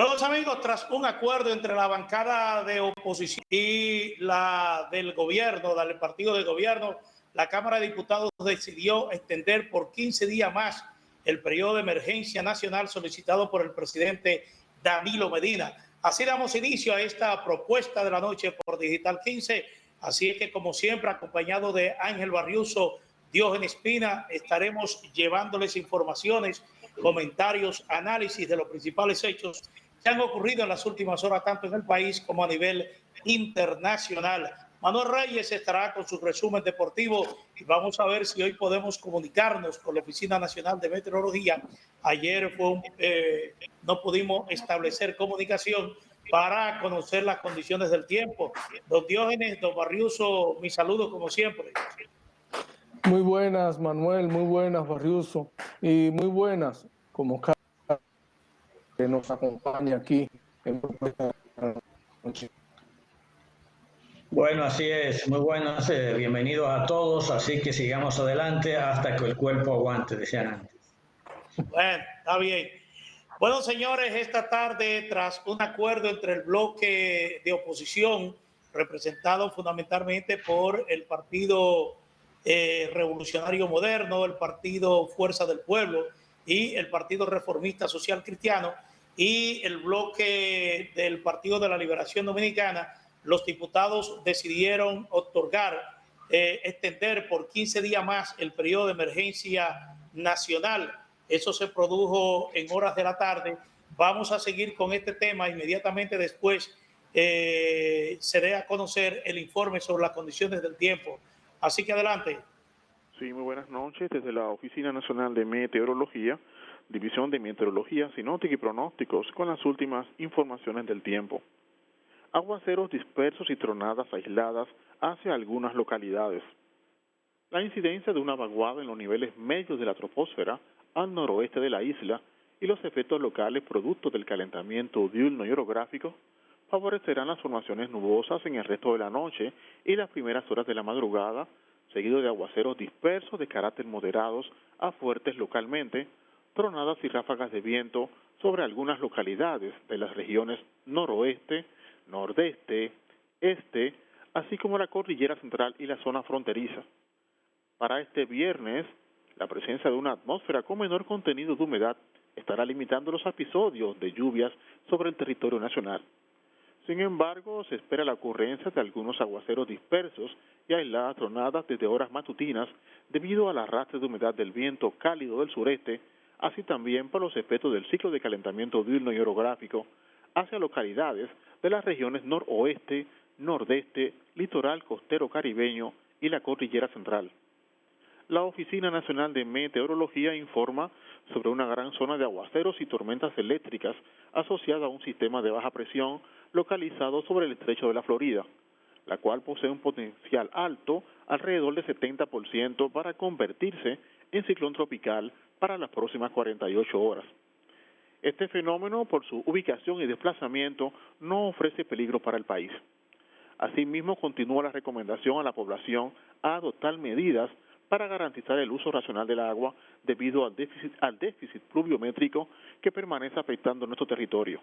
Bueno, amigos, tras un acuerdo entre la bancada de oposición y la del gobierno, del partido de gobierno, la Cámara de Diputados decidió extender por 15 días más el periodo de emergencia nacional solicitado por el presidente Danilo Medina. Así damos inicio a esta propuesta de la noche por Digital 15. Así es que, como siempre, acompañado de Ángel Barriuso, Diógenes Espina, estaremos llevándoles informaciones, comentarios, análisis de los principales hechos que han ocurrido en las últimas horas, tanto en el país como a nivel internacional. Manuel Reyes estará con su resumen deportivo y vamos a ver si hoy podemos comunicarnos con la Oficina Nacional de Meteorología. Ayer no pudimos establecer comunicación para conocer las condiciones del tiempo. Don Diógenes, don Barriuso, mi saludo como siempre. Muy buenas, Manuel, muy buenas, Barriuso, y muy buenas, como cada que nos acompaña aquí en Propuesta de la Noche. Bueno, así es, muy buenas, bienvenidos a todos, así que sigamos adelante hasta que el cuerpo aguante, decían antes. Bueno, está bien. Bueno, señores, esta tarde, tras un acuerdo entre el bloque de oposición, representado fundamentalmente por el Partido Revolucionario Moderno, el Partido Fuerza del Pueblo y el Partido Reformista Social Cristiano, y el bloque del Partido de la Liberación Dominicana, los diputados decidieron extender por 15 días más el periodo de emergencia nacional. Eso se produjo en horas de la tarde. Vamos a seguir con este tema inmediatamente después se dé a conocer el informe sobre las condiciones del tiempo. Así que adelante. Sí, muy buenas noches. Desde la Oficina Nacional de Meteorología, División de Meteorología, Sinóptica y Pronósticos, con las últimas informaciones del tiempo. Aguaceros dispersos y tronadas aisladas hacia algunas localidades. La incidencia de una vaguada en los niveles medios de la troposfera al noroeste de la isla y los efectos locales producto del calentamiento diurno y orográfico favorecerán las formaciones nubosas en el resto de la noche y las primeras horas de la madrugada, seguido de aguaceros dispersos de carácter moderados a fuertes localmente, tronadas y ráfagas de viento sobre algunas localidades de las regiones noroeste, nordeste, este, así como la cordillera central y la zona fronteriza. Para este viernes, la presencia de una atmósfera con menor contenido de humedad estará limitando los episodios de lluvias sobre el territorio nacional. Sin embargo, se espera la ocurrencia de algunos aguaceros dispersos y aisladas tronadas desde horas matutinas debido al arrastre de humedad del viento cálido del sureste, así también por los efectos del ciclo de calentamiento diurno y orográfico hacia localidades de las regiones noroeste, nordeste, litoral costero caribeño y la cordillera central. La Oficina Nacional de Meteorología informa sobre una gran zona de aguaceros y tormentas eléctricas asociada a un sistema de baja presión localizado sobre el estrecho de la Florida, la cual posee un potencial alto, alrededor del 70%, para convertirse en ciclón tropical para las próximas 48 horas. Este fenómeno, por su ubicación y desplazamiento, no ofrece peligro para el país. Asimismo, continúa la recomendación a la población a adoptar medidas para garantizar el uso racional del agua debido al déficit pluviométrico que permanece afectando nuestro territorio.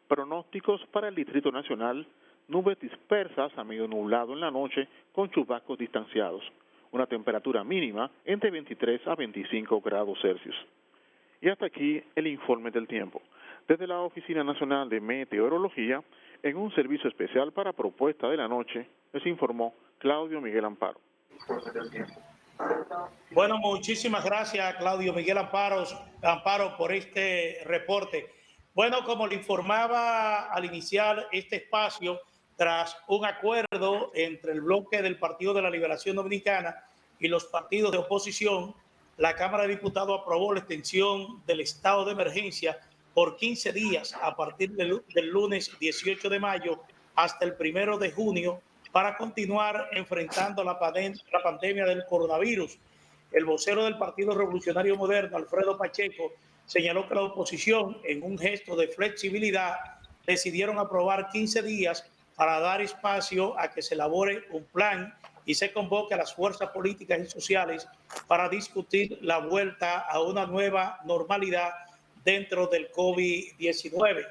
Pronósticos para el Distrito Nacional: nubes dispersas a medio nublado en la noche con chubascos distanciados. Una temperatura mínima entre 23 a 25 grados Celsius. Y hasta aquí el informe del tiempo. Desde la Oficina Nacional de Meteorología, en un servicio especial para Propuesta de la Noche, les informó Claudio Miguel Amparo. Bueno, muchísimas gracias, Claudio Miguel Amparo, por este reporte. Bueno, como le informaba al iniciar este espacio, tras un acuerdo entre el bloque del Partido de la Liberación Dominicana y los partidos de oposición, la Cámara de Diputados aprobó la extensión del estado de emergencia por 15 días a partir del lunes 18 de mayo hasta el 1 de junio para continuar enfrentando la pandemia del coronavirus. El vocero del Partido Revolucionario Moderno, Alfredo Pacheco, señaló que la oposición, en un gesto de flexibilidad, decidieron aprobar 15 días para dar espacio a que se elabore un plan y se convoque a las fuerzas políticas y sociales para discutir la vuelta a una nueva normalidad dentro del COVID-19.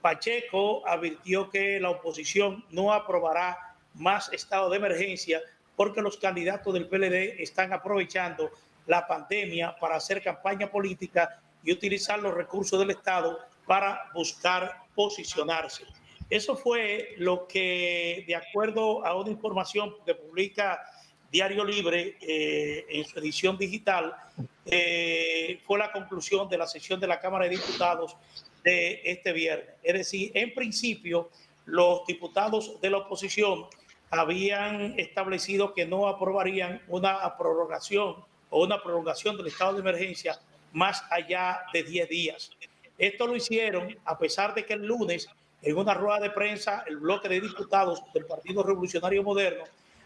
Pacheco advirtió que la oposición no aprobará más estado de emergencia porque los candidatos del PLD están aprovechando la pandemia para hacer campaña política y utilizar los recursos del Estado para buscar posicionarse. Eso fue lo que, de acuerdo a una información que publica Diario Libre en su edición digital, fue la conclusión de la sesión de la Cámara de Diputados de este viernes. Es decir, en principio, los diputados de la oposición habían establecido que no aprobarían una prorrogación del estado de emergencia más allá de 10 días. Esto lo hicieron a pesar de que el lunes, en una rueda de prensa, el bloque de diputados del Partido Revolucionario Moderno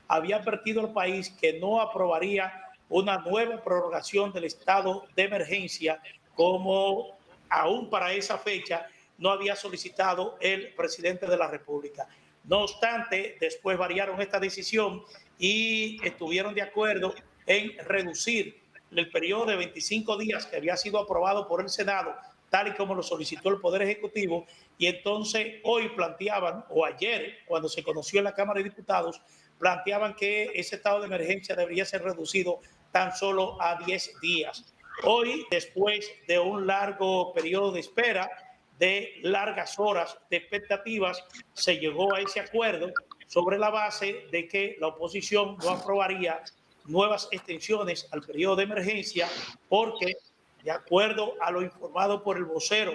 había advertido al país que no aprobaría una nueva prorrogación del estado de emergencia, como aún para esa fecha no había solicitado el presidente de la República. No obstante, después variaron esta decisión y estuvieron de acuerdo en reducir el periodo de 25 días que había sido aprobado por el Senado, tal y como lo solicitó el Poder Ejecutivo, y entonces hoy planteaban, o ayer, cuando se conoció en la Cámara de Diputados, planteaban que ese estado de emergencia debería ser reducido tan solo a 10 días. Hoy, después de un largo periodo de espera, de largas horas de expectativas, se llegó a ese acuerdo sobre la base de que la oposición no aprobaría nuevas extensiones al periodo de emergencia porque, de acuerdo a lo informado por el vocero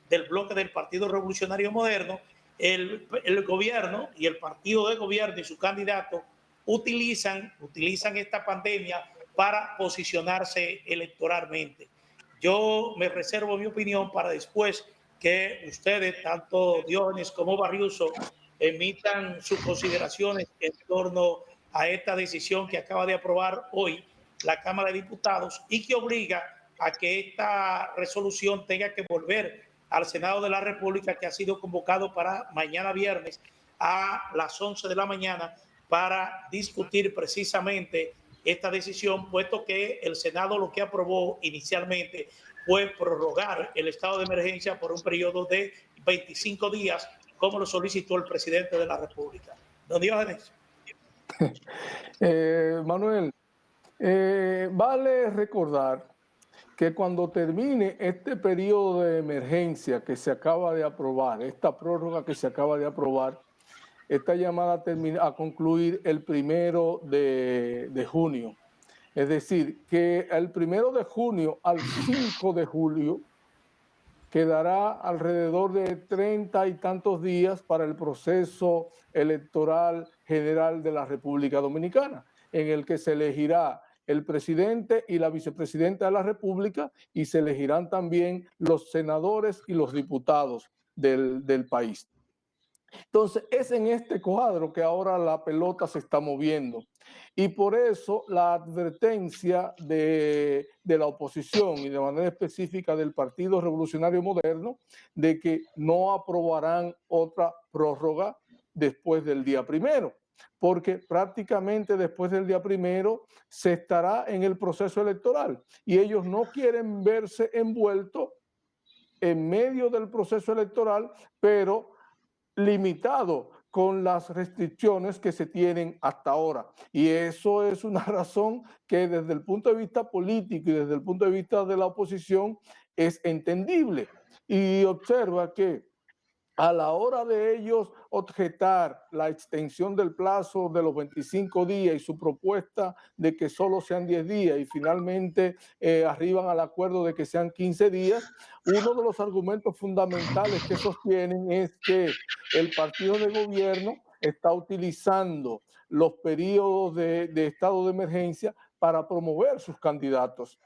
del bloque del Partido Revolucionario Moderno, el gobierno y el partido de gobierno y su candidato utilizan esta pandemia para posicionarse electoralmente. Yo me reservo mi opinión para después que ustedes, tanto Diógenes como Barriuso, emitan sus consideraciones en torno a esta decisión que acaba de aprobar hoy la Cámara de Diputados y que obliga a que esta resolución tenga que volver al Senado de la República, que ha sido convocado para mañana viernes a las 11 de la mañana para discutir precisamente esta decisión, puesto que el Senado lo que aprobó inicialmente fue prorrogar el estado de emergencia por un periodo de 25 días, como lo solicitó el presidente de la República. Don Diógenes. Manuel, vale recordar que cuando termine este periodo de emergencia que se acaba de aprobar, esta prórroga que se acaba de aprobar, está llamada a concluir el 1 de junio. Es decir, que el 1 de junio al 5 de julio quedará alrededor de 30 y tantos días para el proceso electoral general de la República Dominicana, en el que se elegirá el presidente y la vicepresidenta de la República y se elegirán también los senadores y los diputados del país. Entonces, es en este cuadro que ahora la pelota se está moviendo. Y por eso la advertencia de la oposición y de manera específica del Partido Revolucionario Moderno de que no aprobarán otra prórroga después del día 1, porque prácticamente después del día 1 se estará en el proceso electoral y ellos no quieren verse envueltos en medio del proceso electoral, pero limitado con las restricciones que se tienen hasta ahora. Y eso es una razón que desde el punto de vista político y desde el punto de vista de la oposición es entendible. Y observa que a la hora de ellos objetar la extensión del plazo de los 25 días y su propuesta de que solo sean 10 días y finalmente arriban al acuerdo de que sean 15 días, uno de los argumentos fundamentales que sostienen es que el partido de gobierno está utilizando los periodos de estado de emergencia para promover sus candidatos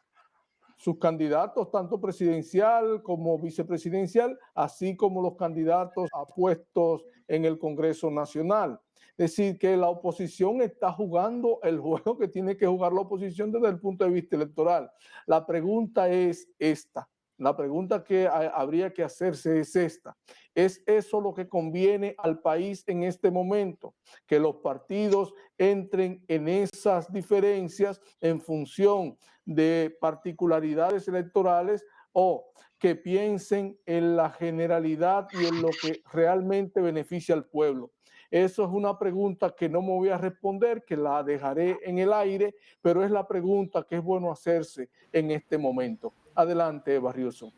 tanto presidencial como vicepresidencial, así como los candidatos a puestos en el Congreso Nacional. Es decir, que la oposición está jugando el juego que tiene que jugar la oposición desde el punto de vista electoral. La pregunta es esta. La pregunta que habría que hacerse es esta. ¿Es eso lo que conviene al país en este momento? Que los partidos entren en esas diferencias en función de particularidades electorales o que piensen en la generalidad y en lo que realmente beneficia al pueblo. Eso es una pregunta que no me voy a responder, que la dejaré en el aire, pero es la pregunta que es bueno hacerse en este momento. Adelante, Barrioso.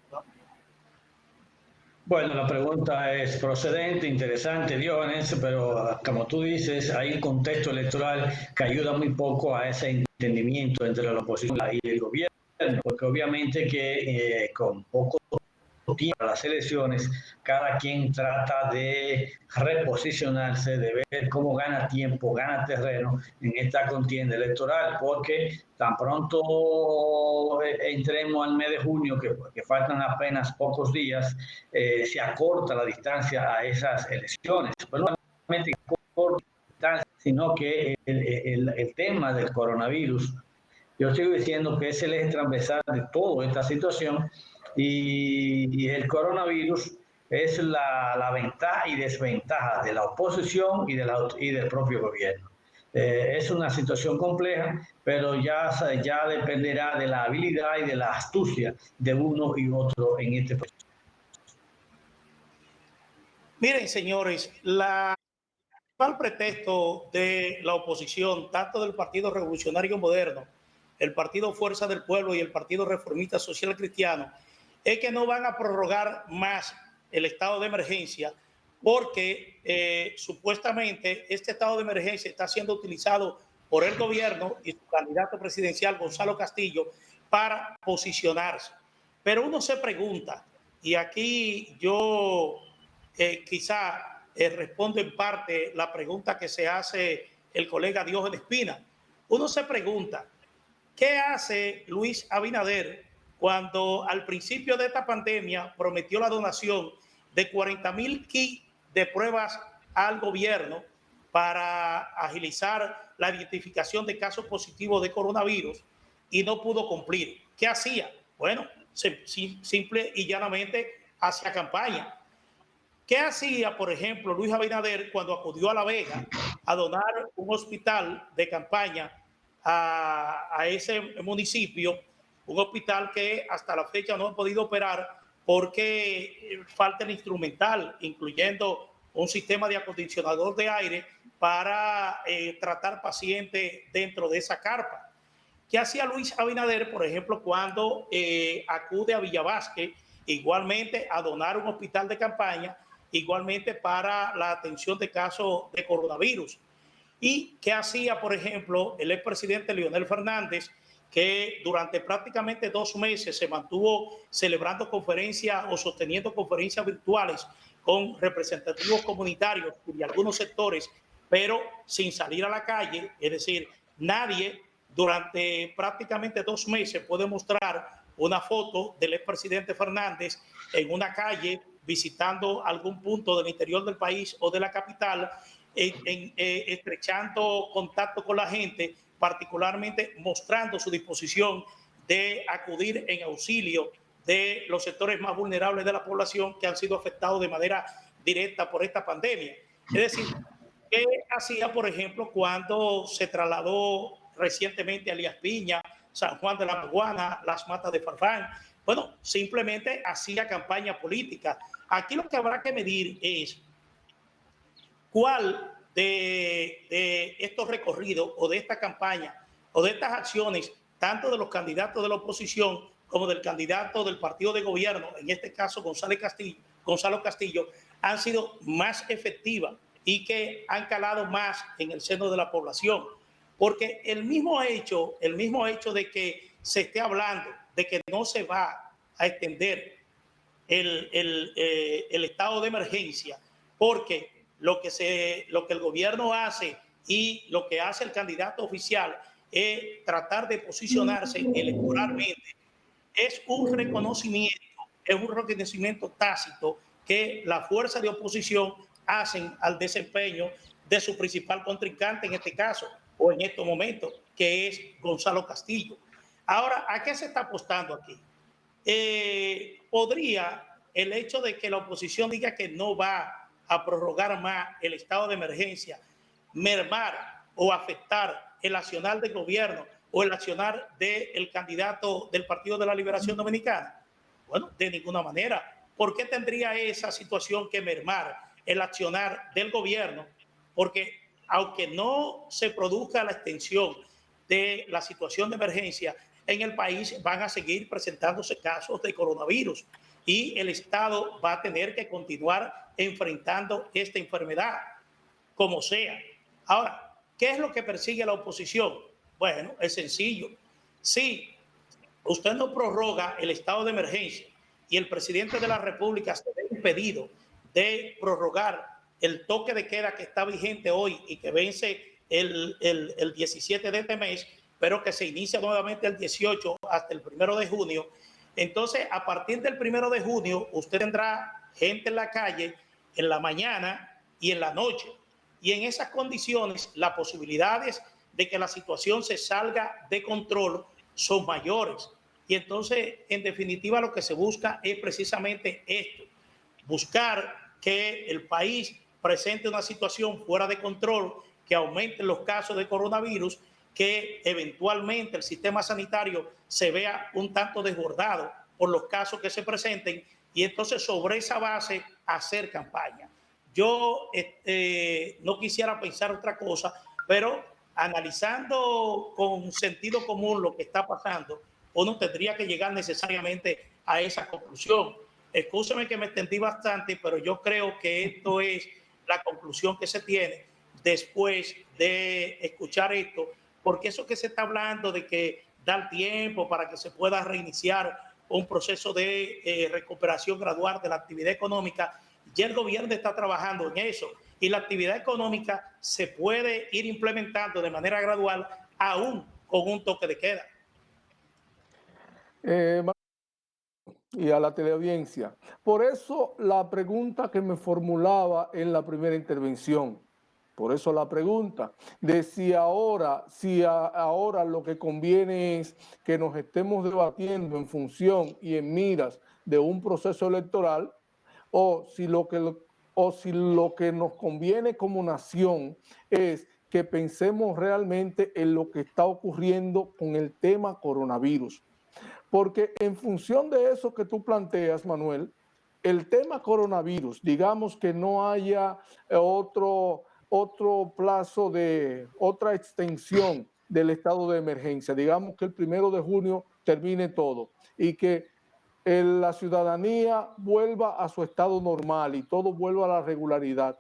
Bueno, la pregunta es procedente, interesante, Dionis, pero como tú dices, hay un contexto electoral que ayuda muy poco a ese entendimiento entre la oposición y el gobierno, porque obviamente que con poco tiempo a las elecciones, cada quien trata de reposicionarse, de ver cómo gana tiempo, gana terreno en esta contienda electoral, porque tan pronto entremos al mes de junio, que faltan apenas pocos días, se acorta la distancia a esas elecciones. Pero no solamente corta distancia, sino que el tema del coronavirus, yo sigo diciendo que es el eje transversal de toda esta situación y el coronavirus es la ventaja y desventaja de la oposición y del propio gobierno. Es una situación compleja, pero ya dependerá de la habilidad y de la astucia de uno y otro en este proceso. Miren, señores, el principal pretexto de la oposición, tanto del Partido Revolucionario Moderno, el Partido Fuerza del Pueblo y el Partido Reformista Social Cristiano, es que no van a prorrogar más el estado de emergencia porque supuestamente este estado de emergencia está siendo utilizado por el gobierno y su candidato presidencial, Gonzalo Castillo, para posicionarse. Pero uno se pregunta, y aquí yo quizá respondo en parte la pregunta que se hace el colega Diógenes Espina. Uno se pregunta, ¿qué hace Luis Abinader cuando al principio de esta pandemia prometió la donación de 40,000 kits de pruebas al gobierno para agilizar la identificación de casos positivos de coronavirus y no pudo cumplir? ¿Qué hacía? Bueno, simple y llanamente hacía campaña. ¿Qué hacía, por ejemplo, Luis Abinader cuando acudió a La Vega a donar un hospital de campaña a ese municipio? Un hospital que hasta la fecha no ha podido operar porque falta el instrumental, incluyendo un sistema de acondicionador de aire para tratar pacientes dentro de esa carpa. ¿Qué hacía Luis Abinader, por ejemplo, cuando acude a Villavasque, igualmente a donar un hospital de campaña, igualmente para la atención de casos de coronavirus? ¿Y qué hacía, por ejemplo, el expresidente Leonel Fernández, que durante prácticamente 2 meses se mantuvo celebrando conferencias o sosteniendo conferencias virtuales con representativos comunitarios y de algunos sectores, pero sin salir a la calle? Es decir, nadie durante prácticamente 2 meses puede mostrar una foto del expresidente Fernández en una calle visitando algún punto del interior del país o de la capital, estrechando contacto con la gente, particularmente mostrando su disposición de acudir en auxilio de los sectores más vulnerables de la población que han sido afectados de manera directa por esta pandemia. Es decir, ¿qué hacía, por ejemplo, cuando se trasladó recientemente a Elías Piña, San Juan de la Maguana, Las Matas de Farfán? Bueno, simplemente hacía campaña política. Aquí lo que habrá que medir es cuál de estos recorridos o de esta campaña o de estas acciones, tanto de los candidatos de la oposición como del candidato del partido de gobierno, en este caso Gonzalo Castillo, han sido más efectivas y que han calado más en el seno de la población. Porque el mismo hecho de que se esté hablando de que no se va a extender el estado de emergencia, porque lo que el gobierno hace y lo que hace el candidato oficial es tratar de posicionarse electoralmente, es un reconocimiento tácito que la fuerza de oposición hacen al desempeño de su principal contrincante en este caso, o en estos momentos, que es Gonzalo Castillo. Ahora, ¿a qué se está apostando aquí? Podría el hecho de que la oposición diga que no va a prorrogar más el estado de emergencia mermar o afectar el accionar del gobierno o el accionar del candidato del Partido de la Liberación Dominicana. Bueno, de ninguna manera. ¿Por qué tendría esa situación que mermar el accionar del gobierno? Porque aunque no se produzca la extensión de la situación de emergencia en el país, van a seguir presentándose casos de coronavirus y el Estado va a tener que continuar enfrentando esta enfermedad, como sea. Ahora, ¿qué es lo que persigue la oposición? Bueno, es sencillo. Si usted no prorroga el estado de emergencia y el presidente de la República se ve impedido de prorrogar el toque de queda que está vigente hoy y que vence el 17 de este mes, pero que se inicia nuevamente el 18 hasta el 1 de junio. Entonces, a partir del 1 de junio, usted tendrá gente en la calle en la mañana y en la noche. Y en esas condiciones, las posibilidades de que la situación se salga de control son mayores. Y entonces, en definitiva, lo que se busca es precisamente esto, buscar que el país presente una situación fuera de control, que aumenten los casos de coronavirus, que eventualmente el sistema sanitario se vea un tanto desbordado por los casos que se presenten y entonces sobre esa base hacer campaña. Yo no quisiera pensar otra cosa, pero analizando con sentido común lo que está pasando, uno tendría que llegar necesariamente a esa conclusión. Escúcheme que me extendí bastante, pero yo creo que esto es la conclusión que se tiene después de escuchar esto, porque eso que se está hablando de que dar tiempo para que se pueda reiniciar un proceso de recuperación gradual de la actividad económica, ya el gobierno está trabajando en eso y la actividad económica se puede ir implementando de manera gradual aún con un toque de queda. Y a la teleaudiencia. Por eso la pregunta que me formulaba en la primera intervención, por eso la pregunta de si ahora lo que conviene es que nos estemos debatiendo en función y en miras de un proceso electoral o si lo que nos conviene como nación es que pensemos realmente en lo que está ocurriendo con el tema coronavirus. Porque en función de eso que tú planteas, Manuel, el tema coronavirus, digamos que no haya otro plazo de otra extensión del estado de emergencia, digamos que el 1 de junio termine todo y que la ciudadanía vuelva a su estado normal y todo vuelva a la regularidad.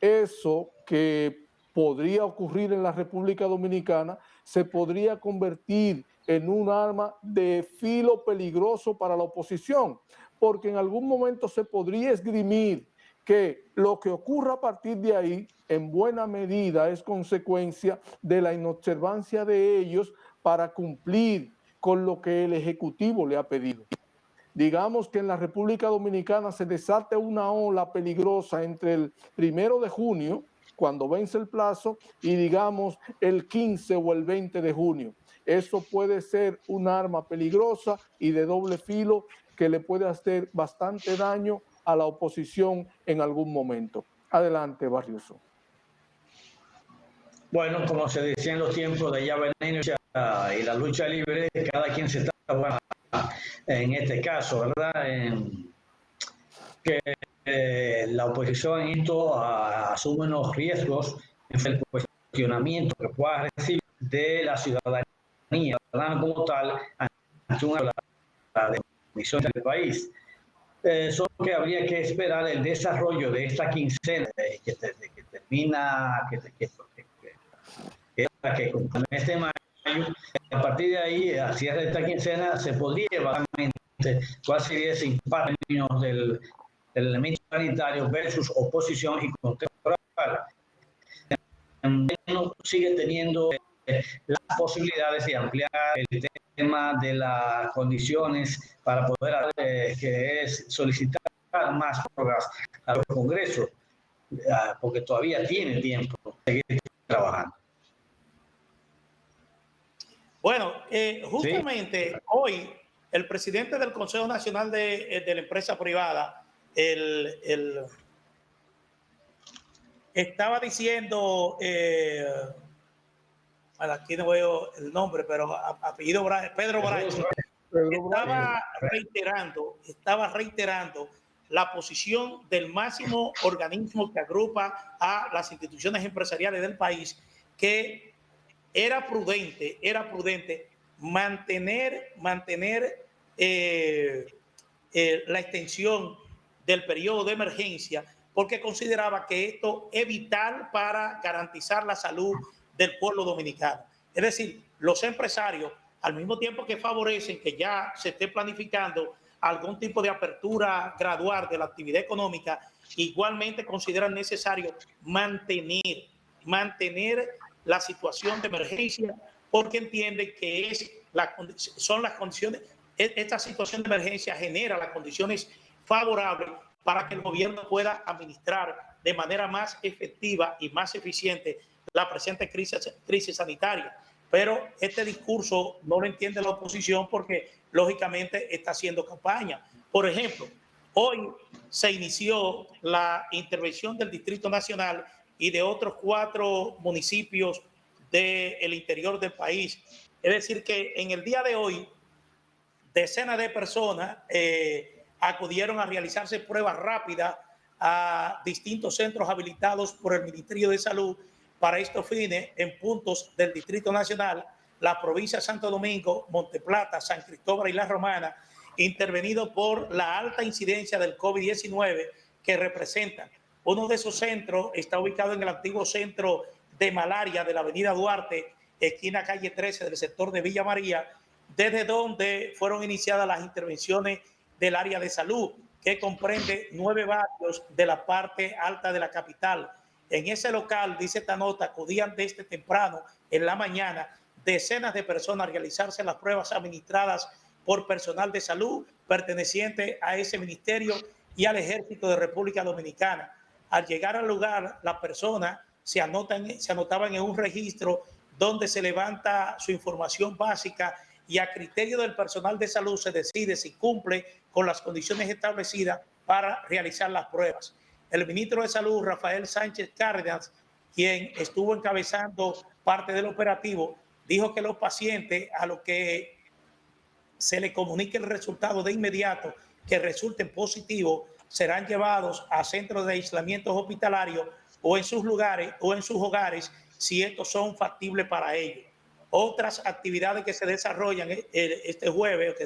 Eso que podría ocurrir en la República Dominicana se podría convertir en un arma de filo peligroso para la oposición, porque en algún momento se podría esgrimir que lo que ocurra a partir de ahí en buena medida es consecuencia de la inobservancia de ellos para cumplir con lo que el Ejecutivo le ha pedido. Digamos que en la República Dominicana se desate una ola peligrosa entre el 1 de junio, cuando vence el plazo, y digamos el 15 o el 20 de junio. Eso puede ser un arma peligrosa y de doble filo que le puede hacer bastante daño a la oposición en algún momento. Adelante, Barrioso. Bueno, como se decía en los tiempos de llave y la lucha libre, cada quien se está jugando en este caso, ¿verdad? Que la oposición en esto asume unos riesgos en el cuestionamiento que pueda recibir de la ciudadanía, ¿verdad? Como tal, ante una decisión del país. Solo que habría que esperar el desarrollo de esta quincena que termina, que con este mayo, a partir de ahí, a cierre de esta quincena, se podría evaluar cuál sería ese impacto en términos del elemento sanitario versus oposición y contexto electoral. Sigue teniendo las posibilidades de ampliar el tema de las condiciones para poder, que es solicitar más prórrogas al Congreso, porque todavía tiene tiempo de seguir trabajando. Bueno, justamente ¿sí? Hoy el presidente del Consejo Nacional de la Empresa Privada estaba diciendo, aquí no veo el nombre, pero apellido Pedro Bracho, estaba reiterando la posición del máximo organismo que agrupa a las instituciones empresariales del país, que era prudente mantener la extensión del periodo de emergencia, porque consideraba que esto es vital para garantizar la salud del pueblo dominicano. Es decir, los empresarios, al mismo tiempo que favorecen que ya se esté planificando algún tipo de apertura gradual de la actividad económica, igualmente consideran necesario mantener la situación de emergencia, porque entienden que son las condiciones, esta situación de emergencia genera las condiciones favorables para que el gobierno pueda administrar de manera más efectiva y más eficiente la presente crisis sanitaria. Pero este discurso no lo entiende la oposición porque, lógicamente, está haciendo campaña. Por ejemplo, hoy se inició la intervención del Distrito Nacional y de otros 4 municipios del interior del país. Es decir, que en el día de hoy, decenas de personas acudieron a realizarse pruebas rápidas a distintos centros habilitados por el Ministerio de Salud para estos fines en puntos del Distrito Nacional, la provincia de Santo Domingo, Monteplata, San Cristóbal y La Romana, intervenido por la alta incidencia del COVID-19 que representan. Uno de esos centros está ubicado en el antiguo centro de malaria de la avenida Duarte, esquina calle 13 del sector de Villa María, desde donde fueron iniciadas las intervenciones del área de salud, que comprende 9 barrios de la parte alta de la capital. En ese local, dice esta nota, acudían desde temprano en la mañana decenas de personas a realizarse las pruebas administradas por personal de salud perteneciente a ese ministerio y al Ejército de República Dominicana. Al llegar al lugar, las personas se anotaban en un registro donde se levanta su información básica y a criterio del personal de salud se decide si cumple con las condiciones establecidas para realizar las pruebas. El ministro de Salud, Rafael Sánchez Cárdenas, quien estuvo encabezando parte del operativo, dijo que los pacientes a los que se les comunique el resultado de inmediato que resulten positivos serán llevados a centros de aislamiento hospitalario o en sus hogares si estos son factibles para ellos. Otras actividades que se desarrollan este jueves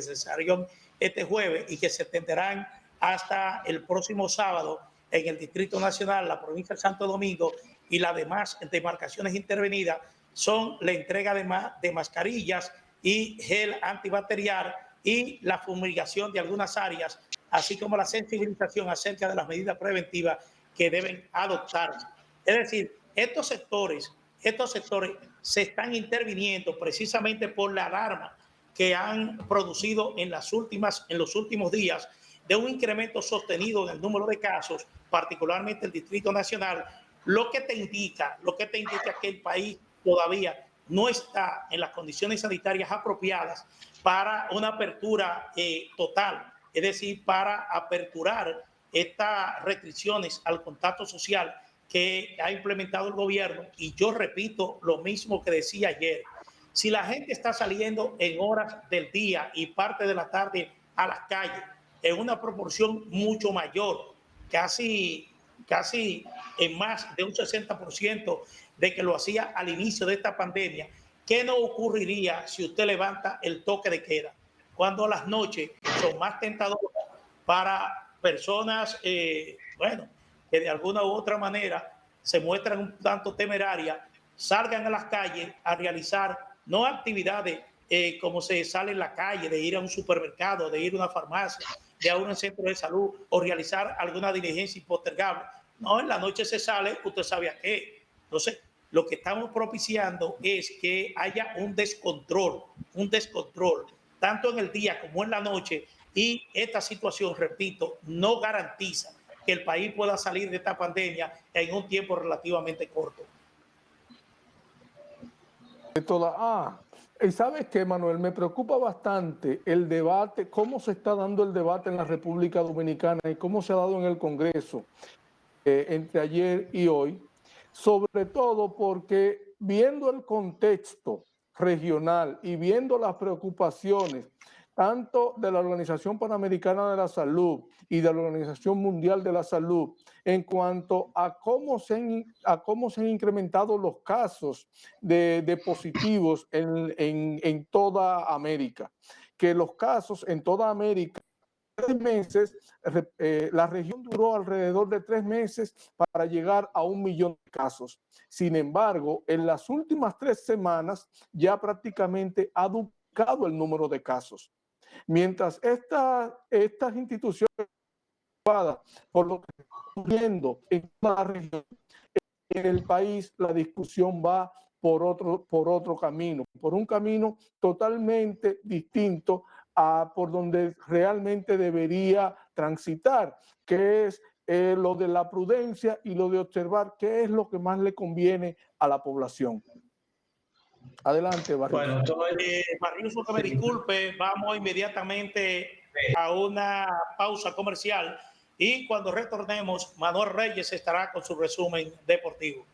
y que se extenderán hasta el próximo sábado en el Distrito Nacional, la provincia de Santo Domingo y las demás demarcaciones intervenidas son la entrega de mascarillas y gel antibacterial y la fumigación de algunas áreas, así como la sensibilización acerca de las medidas preventivas que deben adoptarse. Es decir, estos sectores se están interviniendo precisamente por la alarma que han producido en los últimos días de un incremento sostenido en el número de casos, particularmente el Distrito Nacional, lo que te indica que el país todavía no está en las condiciones sanitarias apropiadas para una apertura total, es decir, para aperturar estas restricciones al contacto social que ha implementado el gobierno. Y yo repito lo mismo que decía ayer: si la gente está saliendo en horas del día y parte de la tarde a las calles en una proporción mucho mayor, casi en más de un 60% de que lo hacía al inicio de esta pandemia, ¿qué no ocurriría si usted levanta el toque de queda? Cuando las noches son más tentadoras para personas, que de alguna u otra manera se muestran un tanto temerarias, salgan a las calles a realizar no actividades como se sale en la calle, de ir a un supermercado, de ir a una farmacia, de ir a un centro de salud o realizar alguna diligencia impostergable. No, en la noche se sale, usted sabe a qué. Entonces, lo que estamos propiciando es que haya un descontrol, tanto en el día como en la noche, y esta situación, repito, no garantiza que el país pueda salir de esta pandemia en un tiempo relativamente corto. Y sabes qué, Manuel, me preocupa bastante el debate, cómo se está dando el debate en la República Dominicana y cómo se ha dado en el Congreso entre ayer y hoy, sobre todo porque viendo el contexto regional y viendo las preocupaciones tanto de la Organización Panamericana de la Salud y de la Organización Mundial de la Salud en cuanto a cómo se han incrementado los casos de positivos en toda América. Que los casos en toda América, 3 meses, la región duró alrededor de 3 meses para llegar a 1 millón de casos. Sin embargo, en las últimas 3 semanas ya prácticamente ha duplicado el número de casos. Mientras estas instituciones, por lo que está ocurriendo en toda la región, en el país, la discusión va por otro camino, por un camino totalmente distinto a por donde realmente debería transitar, que es lo de la prudencia y lo de observar qué es lo que más le conviene a la población. Adelante, Barrios. Bueno, Barrios, que me disculpe, vamos inmediatamente a una pausa comercial y cuando retornemos, Manuel Reyes estará con su resumen deportivo.